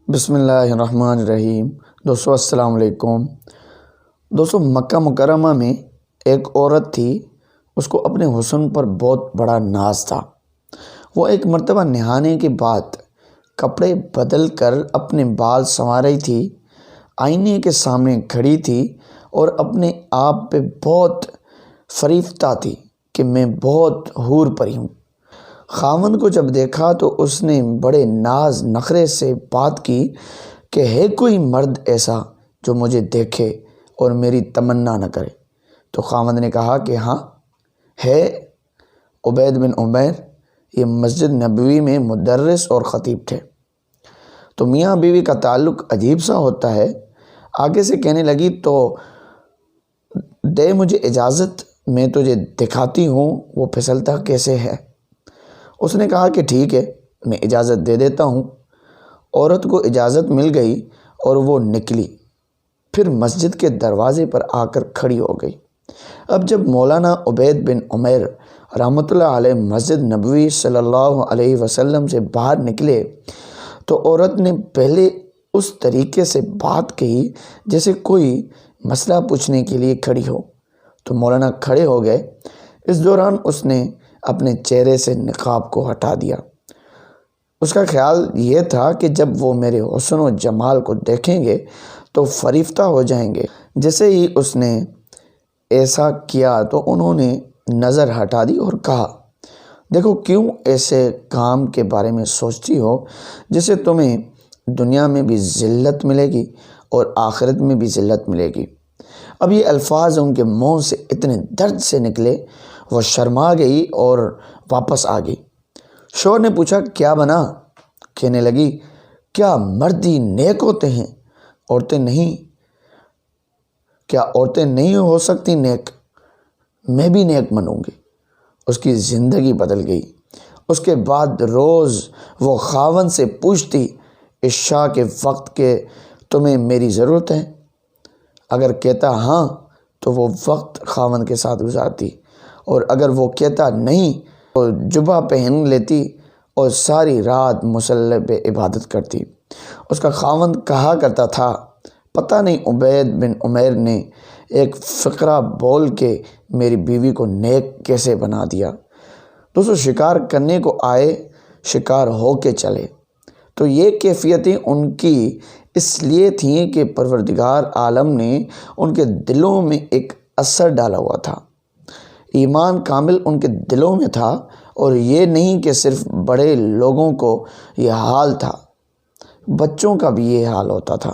بسم اللہ الرحمن الرحیم۔ دوستو السلام علیکم۔ دوستو مکہ مکرمہ میں ایک عورت تھی، اس کو اپنے حسن پر بہت بڑا ناز تھا۔ وہ ایک مرتبہ نہانے کے بعد کپڑے بدل کر اپنے بال سنوار رہی تھی، آئینے کے سامنے کھڑی تھی اور اپنے آپ پہ بہت فریفتہ تھی کہ میں بہت حور پری ہوں۔ خاوند کو جب دیکھا تو اس نے بڑے ناز نخرے سے بات کی کہ ہے کوئی مرد ایسا جو مجھے دیکھے اور میری تمنا نہ کرے؟ تو خاوند نے کہا کہ ہاں ہے، عبید بن عمیر، یہ مسجد نبوی میں مدرس اور خطیب تھے۔ تو میاں بیوی کا تعلق عجیب سا ہوتا ہے۔ آگے سے کہنے لگی تو دے مجھے اجازت، میں تجھے دکھاتی ہوں وہ پھسلتا کیسے ہے۔ اس نے کہا کہ ٹھیک ہے، میں اجازت دے دیتا ہوں۔ عورت کو اجازت مل گئی اور وہ نکلی، پھر مسجد کے دروازے پر آ کر کھڑی ہو گئی۔ اب جب مولانا عبید بن عمیر رحمۃ اللہ علیہ مسجد نبوی صلی اللہ علیہ وسلم سے باہر نکلے تو عورت نے پہلے اس طریقے سے بات کہی جیسے کوئی مسئلہ پوچھنے کے لیے کھڑی ہو۔ تو مولانا کھڑے ہو گئے۔ اس دوران اس نے اپنے چہرے سے نقاب کو ہٹا دیا۔ اس کا خیال یہ تھا کہ جب وہ میرے حسن و جمال کو دیکھیں گے تو فریفتہ ہو جائیں گے۔ جیسے ہی اس نے ایسا کیا تو انہوں نے نظر ہٹا دی اور کہا، دیکھو کیوں ایسے کام کے بارے میں سوچتی ہو جس سے تمہیں دنیا میں بھی ذلت ملے گی اور آخرت میں بھی ذلت ملے گی۔ اب یہ الفاظ ان کے منہ سے اتنے درد سے نکلے، وہ شرما گئی اور واپس آ گئی۔ شوہر نے پوچھا کیا بنا؟ کہنے لگی کیا مرد ہی نیک ہوتے ہیں، عورتیں نہیں؟ کیا عورتیں نہیں ہو سکتی نیک؟ میں بھی نیک بنوں گی۔ اس کی زندگی بدل گئی۔ اس کے بعد روز وہ خاوند سے پوچھتی عشاء کے وقت کہ تمہیں میری ضرورت ہے؟ اگر کہتا ہاں تو وہ وقت خاوند کے ساتھ گزارتی، اور اگر وہ کہتا نہیں تو جبہ پہن لیتی اور ساری رات مصلی پہ عبادت کرتی۔ اس کا خاوند کہا کرتا تھا، پتہ نہیں عبید بن عمیر نے ایک فقرہ بول کے میری بیوی کو نیک کیسے بنا دیا۔ دوستو شکار کرنے کو آئے، شکار ہو کے چلے۔ تو یہ کیفیتیں ان کی اس لیے تھیں کہ پروردگار عالم نے ان کے دلوں میں ایک اثر ڈالا ہوا تھا۔ ایمان کامل ان کے دلوں میں تھا، اور یہ نہیں کہ صرف بڑے لوگوں کو یہ حال تھا، بچوں کا بھی یہ حال ہوتا تھا۔